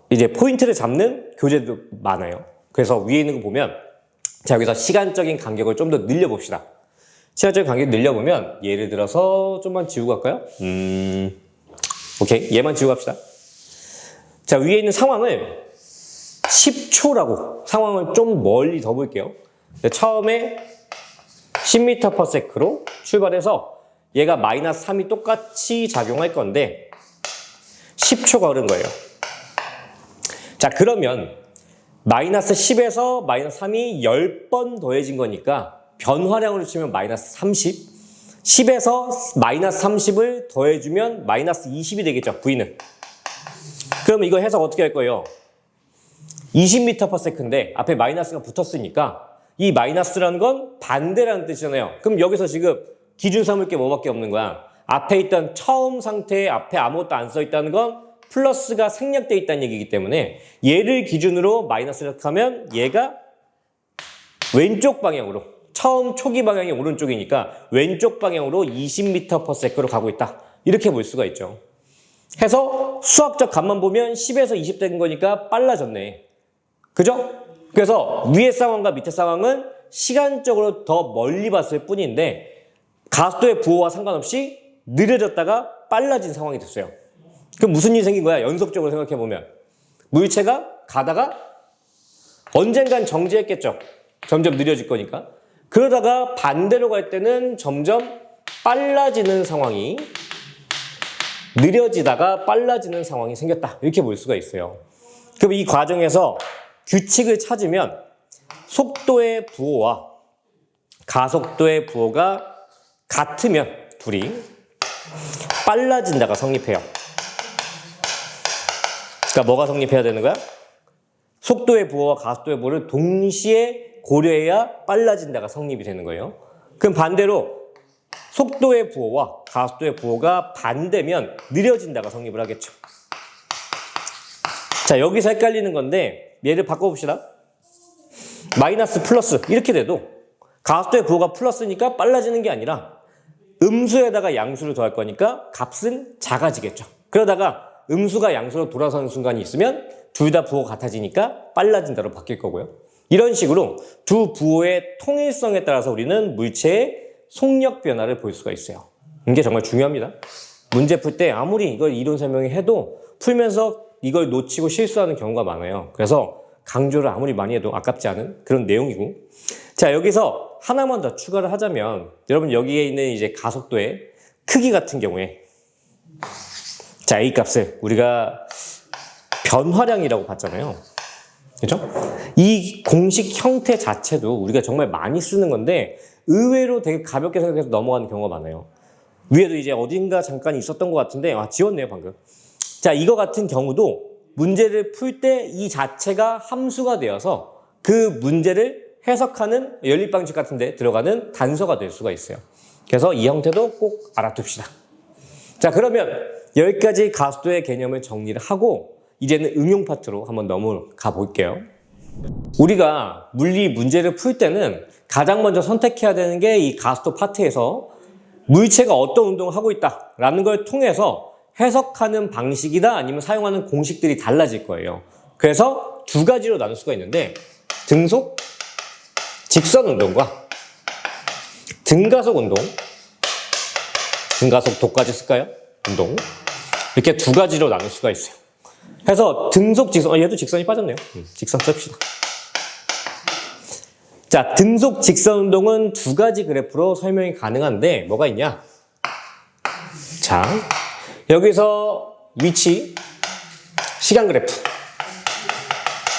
이제 포인트를 잡는 교재도 많아요. 그래서 위에 있는 거 보면, 자, 여기서 시간적인 간격을 좀 더 늘려봅시다. 시간적인 간격을 늘려보면 예를 들어서 좀만 지우고 갈까요? 오케이, 얘만 지우고 갑시다. 자, 위에 있는 상황을 10초라고 상황을 좀 멀리 더 볼게요. 처음에 10m/s로 출발해서 얘가 마이너스 3이 똑같이 작용할 건데 10초가 흐른 거예요. 자, 그러면 마이너스 10에서 마이너스 3이 10번 더해진 거니까 변화량으로 치면 마이너스 30, 10에서 마이너스 30을 더해주면 마이너스 20이 되겠죠, V는. 그럼 이거 해석 어떻게 할 거예요? 20m/s인데 앞에 마이너스가 붙었으니까 이 마이너스라는 건 반대라는 뜻이잖아요. 그럼 여기서 지금 기준 삼을 게 뭐밖에 없는 거야. 앞에 있던 처음 상태에 앞에 아무것도 안 써 있다는 건 플러스가 생략되어 있다는 얘기이기 때문에 얘를 기준으로 마이너스를 하면 얘가 왼쪽 방향으로, 처음 초기 방향이 오른쪽이니까 왼쪽 방향으로 20m/s로 가고 있다. 이렇게 볼 수가 있죠. 해서 수학적 값만 보면 10에서 20 된 거니까 빨라졌네. 그죠? 그래서 위의 상황과 밑의 상황은 시간적으로 더 멀리 봤을 뿐인데 가속도의 부호와 상관없이 느려졌다가 빨라진 상황이 됐어요. 그럼 무슨 일이 생긴 거야? 연속적으로 생각해보면 물체가 가다가 언젠간 정지했겠죠. 점점 느려질 거니까. 그러다가 반대로 갈 때는 점점 빨라지는 상황이, 느려지다가 빨라지는 상황이 생겼다. 이렇게 볼 수가 있어요. 그럼 이 과정에서 규칙을 찾으면 속도의 부호와 가속도의 부호가 같으면 둘이 빨라진다가 성립해요. 그러니까 뭐가 성립해야 되는 거야? 속도의 부호와 가속도의 부호를 동시에 고려해야 빨라진다가 성립이 되는 거예요. 그럼 반대로 속도의 부호와 가속도의 부호가 반대면 느려진다가 성립을 하겠죠. 자, 여기서 헷갈리는 건데 얘를 바꿔봅시다. 마이너스 플러스 이렇게 돼도 가속도의 부호가 플러스니까 빨라지는 게 아니라 음수에다가 양수를 더할 거니까 값은 작아지겠죠. 그러다가 음수가 양수로 돌아서는 순간이 있으면 둘 다 부호가 같아지니까 빨라진다로 바뀔 거고요. 이런 식으로 두 부호의 통일성에 따라서 우리는 물체의 속력 변화를 볼 수가 있어요. 이게 정말 중요합니다. 문제 풀 때 아무리 이걸 이론 설명해도 풀면서 이걸 놓치고 실수하는 경우가 많아요. 그래서 강조를 아무리 많이 해도 아깝지 않은 그런 내용이고. 자, 여기서 하나만 더 추가를 하자면 여러분 여기에 있는 이제 가속도의 크기 같은 경우에 자, A 값을 우리가 변화량이라고 봤잖아요. 그렇죠? 이 공식 형태 자체도 우리가 정말 많이 쓰는 건데 의외로 되게 가볍게 생각해서 넘어가는 경우가 많아요. 위에도 이제 어딘가 잠깐 있었던 것 같은데 지웠네요 방금. 자, 이거 같은 경우도 문제를 풀 때 이 자체가 함수가 되어서 그 문제를 해석하는 연립방식 같은 데 들어가는 단서가 될 수가 있어요. 그래서 이 형태도 꼭 알아둡시다. 자, 그러면 여기까지 가속도의 개념을 정리를 하고 이제는 응용 파트로 한번 넘어가 볼게요. 우리가 물리 문제를 풀 때는 가장 먼저 선택해야 되는 게 이 가속도 파트에서 물체가 어떤 운동을 하고 있다라는 걸 통해서 해석하는 방식이다 아니면 사용하는 공식들이 달라질 거예요. 그래서 두 가지로 나눌 수가 있는데 등속 직선 운동과 등가속 운동, 등가속 도까지 쓸까요? 운동 이렇게 두 가지로 나눌 수가 있어요. 그래서 등속 직선, 얘도 직선이 빠졌네요. 직선 씁시다. 자, 등속 직선 운동은 두 가지 그래프로 설명이 가능한데 뭐가 있냐? 자, 여기서 위치, 시간 그래프.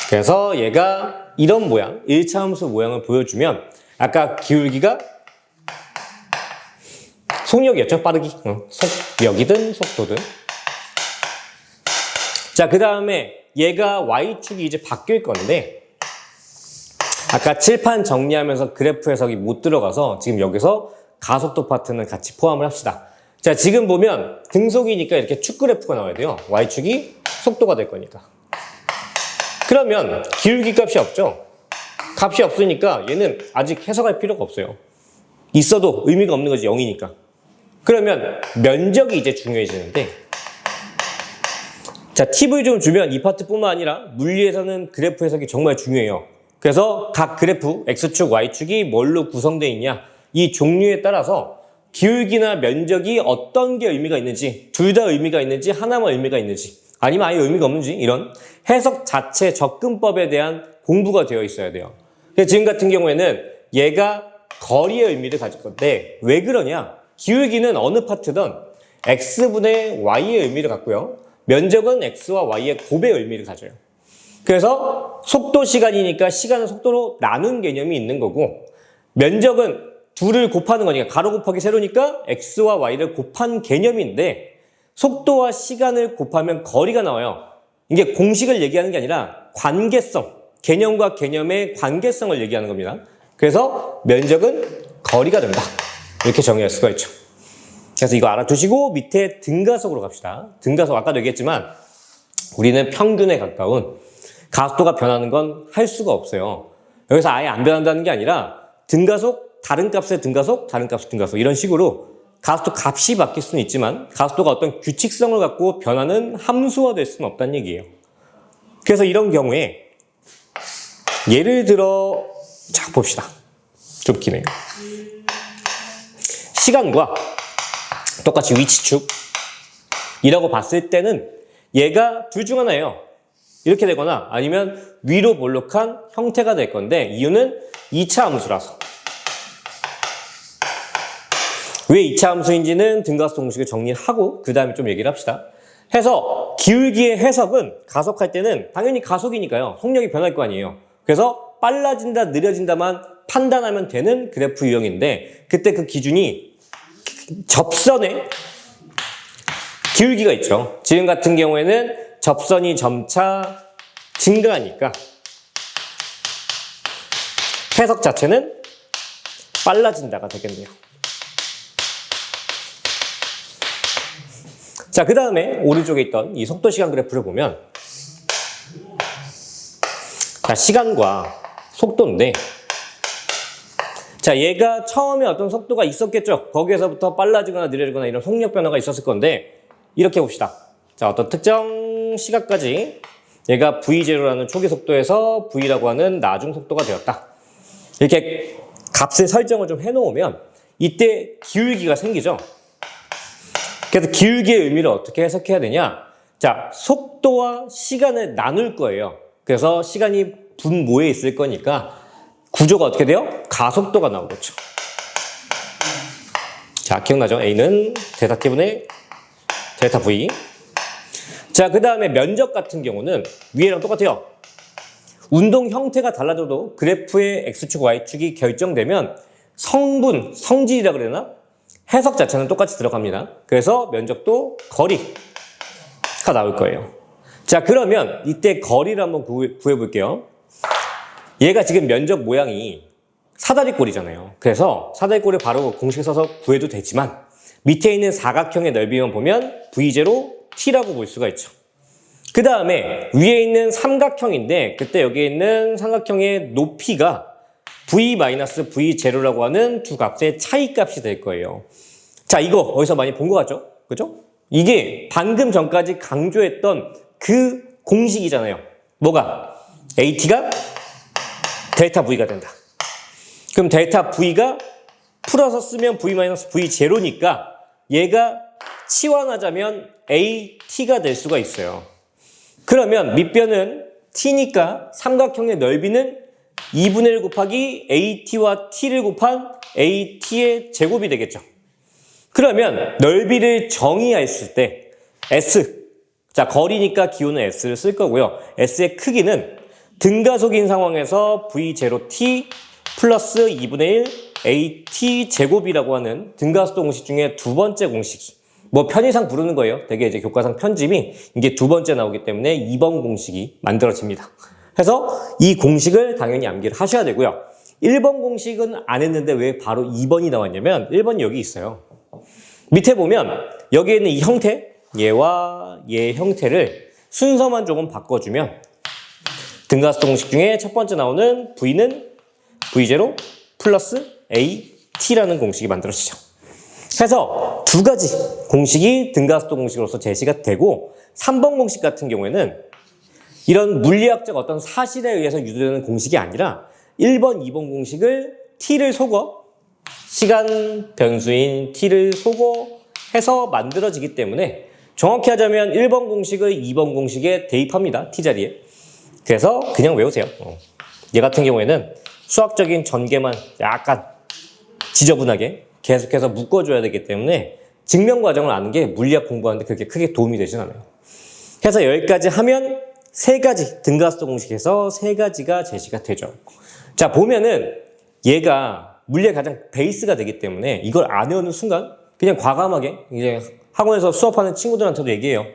그래서 얘가 이런 모양, 1차 함수 모양을 보여주면 아까 기울기가 속력이었죠? 빠르기. 속력이든 속도든. 자, 그 다음에 얘가 Y축이 이제 바뀔 건데 아까 칠판 정리하면서 그래프 해석이 못 들어가서 지금 여기서 가속도 파트는 같이 포함을 합시다. 자, 지금 보면 등속이니까 이렇게 축 그래프가 나와야 돼요. Y축이 속도가 될 거니까. 그러면 기울기 값이 없죠? 값이 없으니까 얘는 아직 해석할 필요가 없어요. 있어도 의미가 없는 거지, 0이니까. 그러면 면적이 이제 중요해지는데 자, 팁을 좀 주면 이 파트뿐만 아니라 물리에서는 그래프 해석이 정말 중요해요. 그래서 각 그래프 X축, Y축이 뭘로 구성되어 있냐 이 종류에 따라서 기울기나 면적이 어떤 게 의미가 있는지 둘 다 의미가 있는지 하나만 의미가 있는지 아니면 아예 의미가 없는지 이런 해석 자체 접근법에 대한 공부가 되어 있어야 돼요. 지금 같은 경우에는 얘가 거리의 의미를 가질 건데 왜 그러냐 기울기는 어느 파트든 X분의 Y의 의미를 갖고요. 면적은 X와 Y의 곱의 의미를 가져요. 그래서 속도 시간이니까 시간은 속도로 나눈 개념이 있는 거고 면적은 둘을 곱하는 거니까 가로 곱하기 세로니까 X와 Y를 곱한 개념인데 속도와 시간을 곱하면 거리가 나와요. 이게 공식을 얘기하는 게 아니라 관계성, 개념과 개념의 관계성을 얘기하는 겁니다. 그래서 면적은 거리가 된다. 이렇게 정의할 수가 있죠. 그래서 이거 알아두시고 밑에 등가속으로 갑시다. 등가속 아까도 얘기했지만 우리는 평균에 가까운 가속도가 변하는 건 할 수가 없어요. 여기서 아예 안 변한다는 게 아니라 등가속, 다른 값의 등가속, 다른 값의 등가속 이런 식으로 가속도 값이 바뀔 수는 있지만 가속도가 어떤 규칙성을 갖고 변하는 함수화될 수는 없다는 얘기예요. 그래서 이런 경우에 예를 들어 자 봅시다. 좀 기네요. 시간과 똑같이 위치축이라고 봤을 때는 얘가 둘 중 하나예요. 이렇게 되거나 아니면 위로 볼록한 형태가 될 건데 이유는 2차 함수라서. 왜 2차 함수인지는 등가속 공식을 정리하고 그 다음에 좀 얘기를 합시다. 해서 기울기의 해석은 가속할 때는 당연히 가속이니까요. 속력이 변할 거 아니에요. 그래서 빨라진다 느려진다만 판단하면 되는 그래프 유형인데 그때 그 기준이 접선의 기울기가 있죠. 지금 같은 경우에는 접선이 점차 증가하니까 해석 자체는 빨라진다가 되겠네요. 자, 그 다음에 오른쪽에 있던 이 속도 시간 그래프를 보면 자, 시간과 속도인데 자, 얘가 처음에 어떤 속도가 있었겠죠. 거기에서부터 빨라지거나 느려지거나 이런 속력 변화가 있었을 건데 이렇게 봅시다. 자, 어떤 특정 시각까지 얘가 V0라는 초기 속도에서 V라고 하는 나중 속도가 되었다. 이렇게 값의 설정을 좀 해놓으면 이때 기울기가 생기죠. 그래서 기울기의 의미를 어떻게 해석해야 되냐? 자, 속도와 시간을 나눌 거예요. 그래서 시간이 분모에 있을 거니까 구조가 어떻게 돼요? 가속도가 나오겠죠. 자, 기억나죠? A는 델타 T분의 델타 V. 자, 그 다음에 면적 같은 경우는 위에랑 똑같아요. 운동 형태가 달라져도 그래프의 X축, Y축이 결정되면 성분, 성질이라 그러나 해석 자체는 똑같이 들어갑니다. 그래서 면적도 거리가 나올 거예요. 자, 그러면 이때 거리를 한번 구해볼게요. 얘가 지금 면적 모양이 사다리꼴이잖아요. 그래서 사다리꼴을 바로 공식 써서 구해도 되지만 밑에 있는 사각형의 넓이만 보면 V0 T라고 볼 수가 있죠. 그 다음에 위에 있는 삼각형인데 그때 여기에 있는 삼각형의 높이가 V-V0라고 하는 두 값의 차이값이 될 거예요. 자, 이거 어디서 많이 본 것 같죠? 그죠? 이게 방금 전까지 강조했던 그 공식이잖아요. 뭐가? AT가 델타 V가 된다. 그럼 델타 V가 풀어서 쓰면 V-V0니까 얘가 치환하자면 AT가 될 수가 있어요. 그러면 밑변은 T니까 삼각형의 넓이는 2분의 1 곱하기 AT와 T를 곱한 AT의 제곱이 되겠죠. 그러면 넓이를 정의했을 때 S, 자 거리니까 기호는 S를 쓸 거고요. S의 크기는 등가속인 상황에서 V0T 플러스 2분의 1 AT 제곱이라고 하는 등가속도 공식 중에 두 번째 공식이 뭐 편의상 부르는 거예요. 되게 이제 교과상 편집이 이게 두 번째 나오기 때문에 2번 공식이 만들어집니다. 그래서 이 공식을 당연히 암기를 하셔야 되고요. 1번 공식은 안 했는데 왜 바로 2번이 나왔냐면 1번이 여기 있어요. 밑에 보면 여기에 있는 이 형태, 얘와 얘 형태를 순서만 조금 바꿔주면 등가속도 공식 중에 첫 번째 나오는 V는 V0 플러스 AT라는 공식이 만들어지죠. 그래서 두 가지 공식이 등가속도 공식으로서 제시가 되고 3번 공식 같은 경우에는 이런 물리학적 어떤 사실에 의해서 유도되는 공식이 아니라 1번, 2번 공식을 T를 속어 시간 변수인 T를 속어 해서 만들어지기 때문에 정확히 하자면 1번 공식을 2번 공식에 대입합니다. T자리에. 그래서 그냥 외우세요. 얘 같은 경우에는 수학적인 전개만 약간 지저분하게 계속해서 묶어줘야 되기 때문에 증명 과정을 아는 게 물리학 공부하는데 그렇게 크게 도움이 되진 않아요. 그래서 여기까지 하면 세 가지 등가속도 공식에서 세 가지가 제시가 되죠. 자 보면은 얘가 물리의 가장 베이스가 되기 때문에 이걸 안 외우는 순간 그냥 과감하게 이제 학원에서 수업하는 친구들한테도 얘기해요.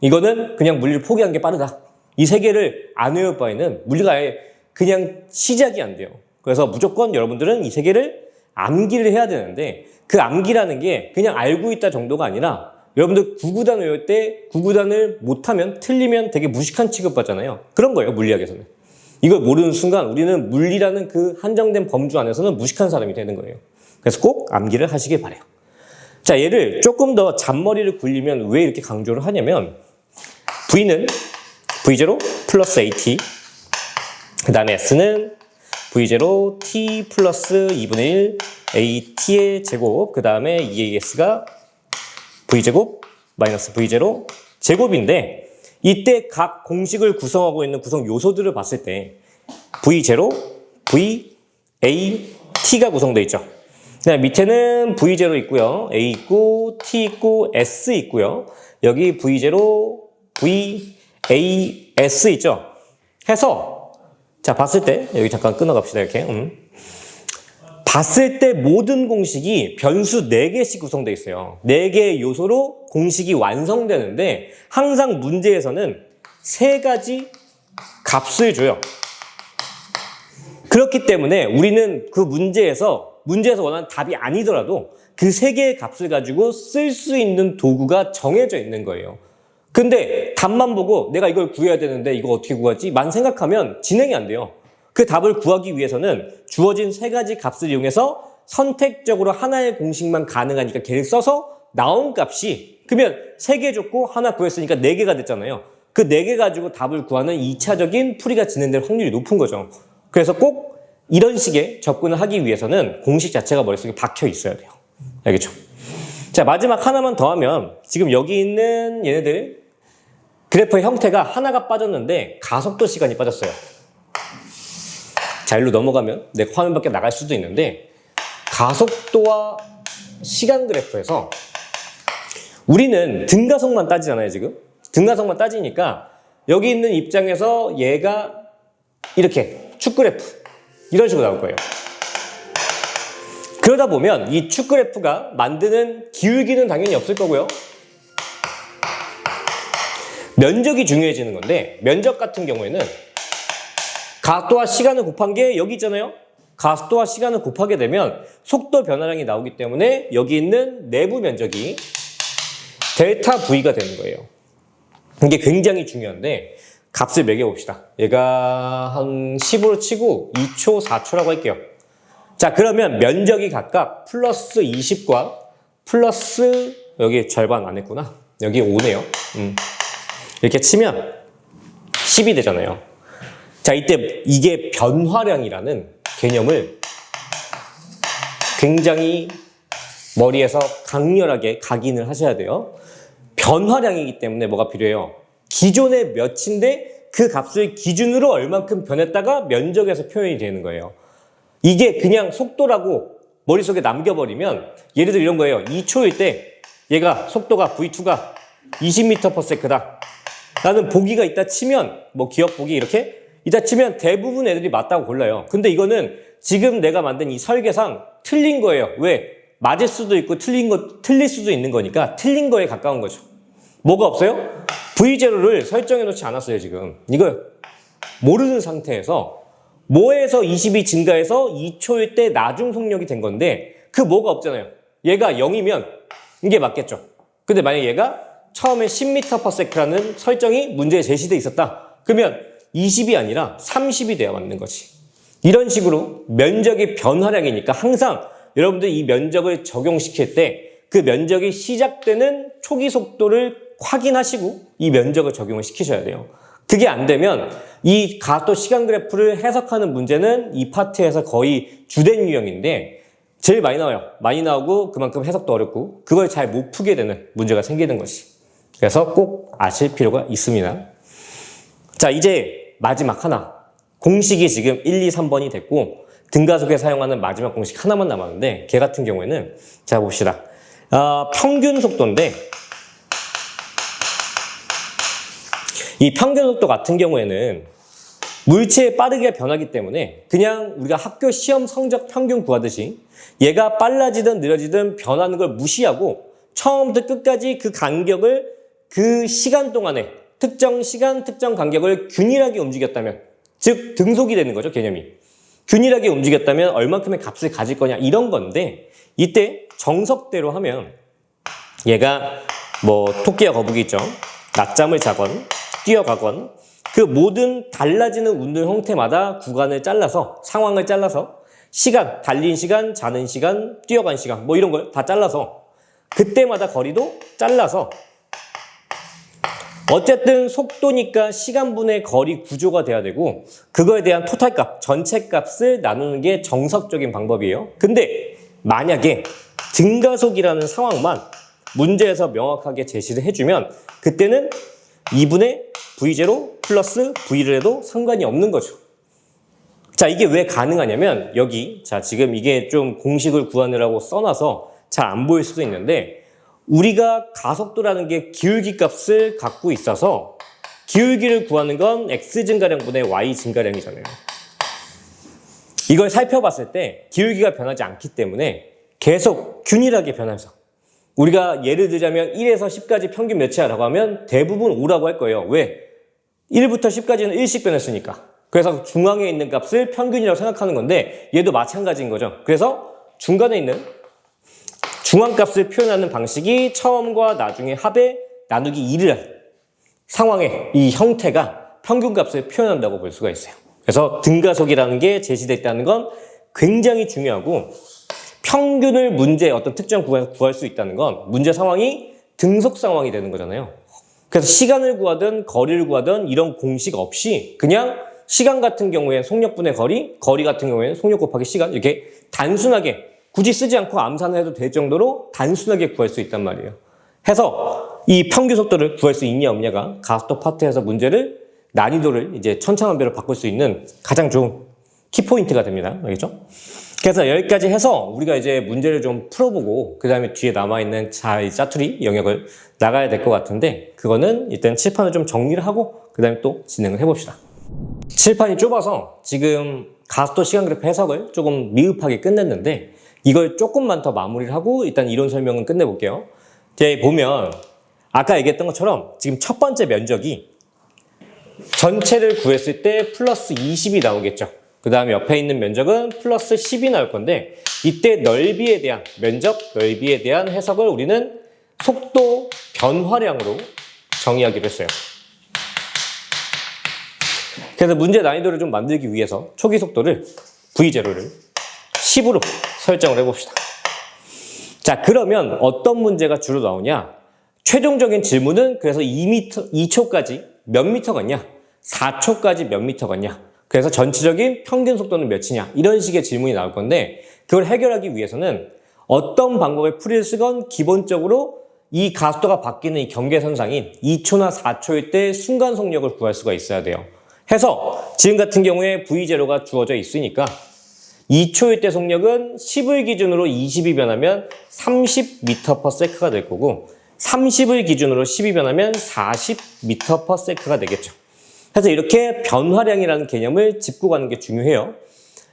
이거는 그냥 물리를 포기한 게 빠르다. 이 세 개를 안 외울 바에는 물리가 아예 그냥 시작이 안 돼요. 그래서 무조건 여러분들은 이 세 개를 암기를 해야 되는데 그 암기라는 게 그냥 알고 있다 정도가 아니라 여러분들 구구단 외울 때 구구단을 못하면 틀리면 되게 무식한 취급받잖아요. 그런 거예요, 물리학에서는. 이걸 모르는 순간 우리는 물리라는 그 한정된 범주 안에서는 무식한 사람이 되는 거예요. 그래서 꼭 암기를 하시길 바래요. 자, 얘를 조금 더 잔머리를 굴리면 왜 이렇게 강조를 하냐면 V는 V0 플러스 AT 그 다음에 S는 V0 T 플러스 2분의 1 AT의 제곱 그 다음에 EAS가 V제곱 마이너스 V0 제곱인데 이때 각 공식을 구성하고 있는 구성 요소들을 봤을 때 V0, V, A, T가 구성되어 있죠. 그다음 밑에는 V0 있고요. A 있고 T 있고 S 있고요. 여기 V0, V, A, S 있죠. 해서 자 봤을 때 여기 잠깐 끊어갑시다 이렇게. 봤을 때 모든 공식이 변수 4개씩 구성되어 있어요. 4개의 요소로 공식이 완성되는데 항상 문제에서는 3가지 값을 줘요. 그렇기 때문에 우리는 그 문제에서 원하는 답이 아니더라도 그 3개의 값을 가지고 쓸 수 있는 도구가 정해져 있는 거예요. 근데 답만 보고 내가 이걸 구해야 되는데 이거 어떻게 구하지? 만 생각하면 진행이 안 돼요. 그 답을 구하기 위해서는 주어진 3가지 값을 이용해서 선택적으로 하나의 공식만 가능하니까 걔를 써서 나온 값이 그러면 3개 줬고 하나 구했으니까 4개가 됐잖아요. 그 4개 가지고 답을 구하는 2차적인 풀이가 진행될 확률이 높은 거죠. 그래서 꼭 이런 식의 접근을 하기 위해서는 공식 자체가 머릿속에 박혀 있어야 돼요. 알겠죠? 자, 마지막 하나만 더 하면 지금 여기 있는 얘네들 그래프의 형태가 하나가 빠졌는데 가속도 시간이 빠졌어요. 자, 일로 넘어가면 내 화면 밖에 나갈 수도 있는데 가속도와 시간 그래프에서 우리는 등가속만 따지잖아요, 지금. 등가속만 따지니까 여기 있는 입장에서 얘가 이렇게 축 그래프 이런 식으로 나올 거예요. 그러다 보면 이 축 그래프가 만드는 기울기는 당연히 없을 거고요. 면적이 중요해지는 건데 면적 같은 경우에는 가속도와 시간을 곱한 게 여기 있잖아요. 가속도와 시간을 곱하게 되면 속도 변화량이 나오기 때문에 여기 있는 내부 면적이 델타 V가 되는 거예요. 이게 굉장히 중요한데 값을 매겨봅시다. 얘가 한 10으로 치고 2초, 4초라고 할게요. 자, 그러면 면적이 각각 플러스 20과 플러스 여기 절반 안 했구나. 여기 5네요. 이렇게 치면 10이 되잖아요. 자, 이때 이게 변화량이라는 개념을 굉장히 머리에서 강렬하게 각인을 하셔야 돼요. 변화량이기 때문에 뭐가 필요해요? 기존의 몇인데 그 값을 기준으로 얼만큼 변했다가 면적에서 표현이 되는 거예요. 이게 그냥 속도라고 머릿속에 남겨버리면 예를 들어 이런 거예요. 2초일 때 얘가 속도가 V2가 20m/s다. 나는 보기가 있다 치면 뭐 기억 보기 이렇게 있다 치면 대부분 애들이 맞다고 골라요. 근데 이거는 지금 내가 만든 이 설계상 틀린 거예요. 왜? 맞을 수도 있고 틀릴 수도 있는 거니까 틀린 거에 가까운 거죠. 뭐가 없어요? V0를 설정해 놓지 않았어요, 지금. 이걸 모르는 상태에서 뭐에서 20이 증가해서 2초일 때 나중 속력이 된 건데 그 뭐가 없잖아요. 얘가 0이면 이게 맞겠죠. 근데 만약 얘가 처음에 10m/s라는 설정이 문제에 제시돼 있었다. 그러면 20이 아니라 30이 돼야 맞는 거지. 이런 식으로 면적이 변화량이니까 항상 여러분들 이 면적을 적용시킬 때 그 면적이 시작되는 초기 속도를 확인하시고 이 면적을 적용을 시키셔야 돼요. 그게 안 되면 이 가속도 시간 그래프를 해석하는 문제는 이 파트에서 거의 주된 유형인데 제일 많이 나와요. 많이 나오고 그만큼 해석도 어렵고 그걸 잘 못 풀게 되는 문제가 생기는 것이. 그래서 꼭 아실 필요가 있습니다. 자, 이제 마지막 하나. 공식이 지금 1, 2, 3번이 됐고 등가속에 사용하는 마지막 공식 하나만 남았는데 걔 같은 경우에는 자 봅시다. 평균 속도인데 이 평균 속도 같은 경우에는 물체에 빠르게 변하기 때문에 그냥 우리가 학교 시험 성적 평균 구하듯이 얘가 빨라지든 느려지든 변하는 걸 무시하고 처음부터 끝까지 그 간격을 그 시간 동안에 특정 시간, 특정 간격을 균일하게 움직였다면 즉 등속이 되는 거죠, 개념이. 균일하게 움직였다면 얼만큼의 값을 가질 거냐 이런 건데 이때 정석대로 하면 얘가 뭐 토끼와 거북이 있죠. 낮잠을 자건 뛰어가건 그 모든 달라지는 운동 형태마다 구간을 잘라서 상황을 잘라서 시간, 달린 시간, 자는 시간, 뛰어간 시간 뭐 이런 걸 다 잘라서 그때마다 거리도 잘라서 어쨌든 속도니까 시간분의 거리 구조가 돼야 되고 그거에 대한 토탈값, 전체 값을 나누는 게 정석적인 방법이에요. 근데 만약에 등가속이라는 상황만 문제에서 명확하게 제시를 해주면 그때는 2분의 V0 플러스 V를 해도 상관이 없는 거죠. 자, 이게 왜 가능하냐면 여기 자 지금 이게 좀 공식을 구하느라고 써놔서 잘 안 보일 수도 있는데 우리가 가속도라는 게 기울기 값을 갖고 있어서 기울기를 구하는 건 x 증가량분의 y 증가량이잖아요. 이걸 살펴봤을 때 기울기가 변하지 않기 때문에 계속 균일하게 변하면서 우리가 예를 들자면 1에서 10까지 평균 몇이야 라고 하면 대부분 5라고 할 거예요. 왜? 1부터 10까지는 1씩 변했으니까. 그래서 중앙에 있는 값을 평균이라고 생각하는 건데 얘도 마찬가지인 거죠. 그래서 중간에 있는 중앙값을 표현하는 방식이 처음과 나중의 합의 나누기 2를 상황의 이 형태가 평균값을 표현한다고 볼 수가 있어요. 그래서 등가속이라는 게 제시됐다는 건 굉장히 중요하고 평균을 문제 어떤 특정 구간에서 구할 수 있다는 건 문제 상황이 등속 상황이 되는 거잖아요. 그래서 시간을 구하든 거리를 구하든 이런 공식 없이 그냥 시간 같은 경우에는 속력분의 거리, 거리 같은 경우에는 속력 곱하기 시간 이렇게 단순하게 굳이 쓰지 않고 암산을 해도 될 정도로 단순하게 구할 수 있단 말이에요. 해서 이 평균 속도를 구할 수 있냐 없냐가 가속도 파트에서 문제를 난이도를 이제 천차만별로 바꿀 수 있는 가장 좋은 키포인트가 됩니다. 알겠죠? 그래서 여기까지 해서 우리가 이제 문제를 좀 풀어보고 그 다음에 뒤에 남아있는 짜투리 영역을 나가야 될 것 같은데 그거는 일단 칠판을 좀 정리를 하고 그 다음에 또 진행을 해봅시다. 칠판이 좁아서 지금 가속도 시간 그래프 해석을 조금 미흡하게 끝냈는데 이걸 조금만 더 마무리를 하고 일단 이론 설명은 끝내볼게요. 이제 보면 아까 얘기했던 것처럼 지금 첫 번째 면적이 전체를 구했을 때 플러스 20이 나오겠죠. 그 다음에 옆에 있는 면적은 플러스 10이 나올 건데 이때 넓이에 대한 면적, 넓이에 대한 해석을 우리는 속도 변화량으로 정의하기로 했어요. 그래서 문제 난이도를 좀 만들기 위해서 초기 속도를 V0를 10으로 설정을 해봅시다. 자, 그러면 어떤 문제가 주로 나오냐? 최종적인 질문은 그래서 2초까지 몇 미터 갔냐? 4초까지 몇 미터 갔냐? 그래서 전체적인 평균 속도는 몇이냐? 이런 식의 질문이 나올 건데 그걸 해결하기 위해서는 어떤 방법의 풀이를 쓰건 기본적으로 이 가속도가 바뀌는 이 경계선상인 2초나 4초일 때 순간 속력을 구할 수가 있어야 돼요. 해서 지금 같은 경우에 V0가 주어져 있으니까 2초일 때 속력은 10을 기준으로 20이 변하면 30m/s가 될 거고 30을 기준으로 10이 변하면 40m/s가 되겠죠. 그래서 이렇게 변화량이라는 개념을 짚고 가는 게 중요해요.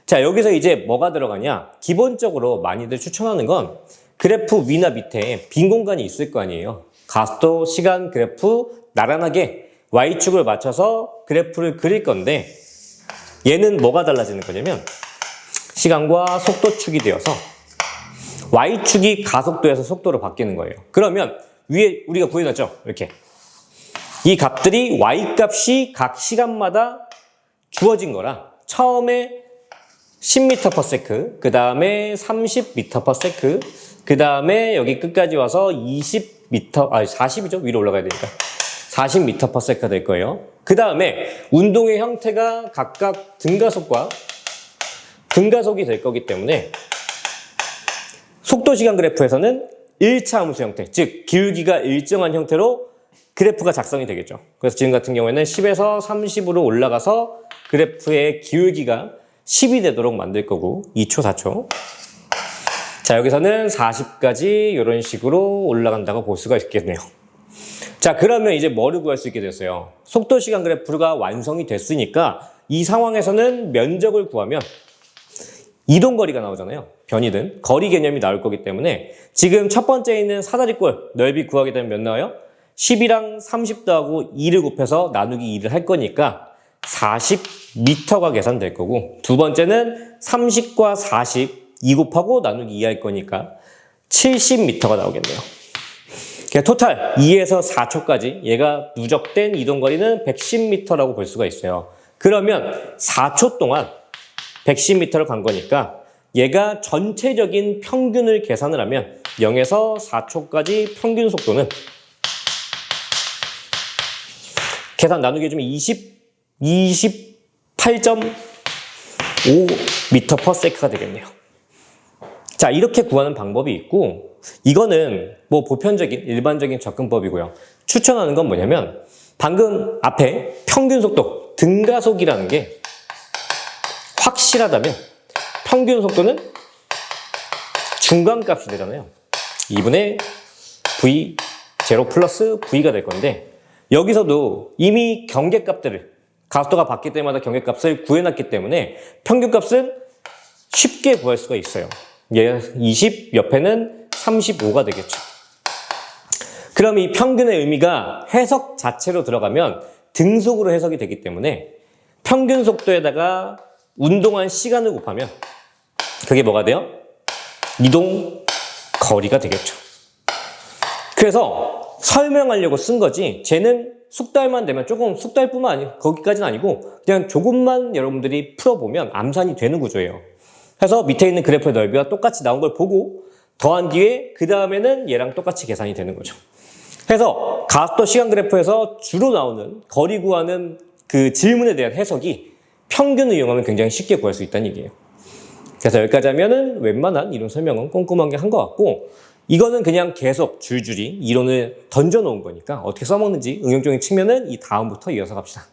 자, 여기서 이제 뭐가 들어가냐? 기본적으로 많이들 추천하는 건 그래프 위나 밑에 빈 공간이 있을 거 아니에요. 가속도, 시간, 그래프 나란하게 Y축을 맞춰서 그래프를 그릴 건데 얘는 뭐가 달라지는 거냐면 시간과 속도축이 되어서 Y축이 가속도에서 속도로 바뀌는 거예요. 그러면 위에 우리가 구해놨죠? 이렇게. 이 값들이 Y값이 각 시간마다 주어진 거라 처음에 10m/s, 그 다음에 30m/s, 그 다음에 여기 끝까지 와서 40이죠? 위로 올라가야 되니까. 40m/s가 될 거예요. 그 다음에 운동의 형태가 각각 등가속과 등가속이 될 거기 때문에 속도시간 그래프에서는 1차 함수 형태, 즉 기울기가 일정한 형태로 그래프가 작성이 되겠죠. 그래서 지금 같은 경우에는 10에서 30으로 올라가서 그래프의 기울기가 10이 되도록 만들 거고 2초, 4초. 자, 여기서는 40까지 이런 식으로 올라간다고 볼 수가 있겠네요. 자, 그러면 이제 뭐를 구할 수 있게 됐어요? 속도시간 그래프가 완성이 됐으니까 이 상황에서는 면적을 구하면 이동거리가 나오잖아요. 변이든 거리 개념이 나올 거기 때문에 지금 첫 번째에 있는 사다리꼴 넓이 구하게 되면 몇 나와요? 10이랑 30 더하고 2를 곱해서 나누기 2를 할 거니까 40m가 계산될 거고 두 번째는 30과 40 2 곱하고 나누기 2 할 거니까 70m가 나오겠네요. 토탈 2에서 4초까지 얘가 누적된 이동거리는 110m라고 볼 수가 있어요. 그러면 4초 동안 110m를 간 거니까 얘가 전체적인 평균을 계산을 하면 0에서 4초까지 평균 속도는 계산 나누기 해주면 28.5m/s가 되겠네요. 자, 이렇게 구하는 방법이 있고 이거는 뭐 보편적인 일반적인 접근법이고요. 추천하는 건 뭐냐면 방금 앞에 평균 속도 등가속이라는 게 확실하다면 평균 속도는 중간값이 되잖아요. 2분의 V0 플러스 V가 될 건데 여기서도 이미 경계값들을 가속도가 바뀔 때마다 경계값을 구해놨기 때문에 평균값은 쉽게 구할 수가 있어요. 얘 20, 옆에는 35가 되겠죠. 그럼 이 평균의 의미가 해석 자체로 들어가면 등속으로 해석이 되기 때문에 평균 속도에다가 운동한 시간을 곱하면 그게 뭐가 돼요? 이동 거리가 되겠죠. 그래서 설명하려고 쓴 거지 쟤는 숙달만 되면 조금 숙달뿐만 아니고 거기까지는 아니고 그냥 조금만 여러분들이 풀어보면 암산이 되는 구조예요. 그래서 밑에 있는 그래프의 넓이와 똑같이 나온 걸 보고 더한 뒤에 그 다음에는 얘랑 똑같이 계산이 되는 거죠. 그래서 가속도 시간 그래프에서 주로 나오는 거리 구하는 그 질문에 대한 해석이 평균을 이용하면 굉장히 쉽게 구할 수 있다는 얘기예요. 그래서 여기까지 하면은 웬만한 이론 설명은 꼼꼼하게 한 것 같고 이거는 그냥 계속 줄줄이 이론을 던져 놓은 거니까 어떻게 써먹는지 응용적인 측면은 이 다음부터 이어서 갑시다.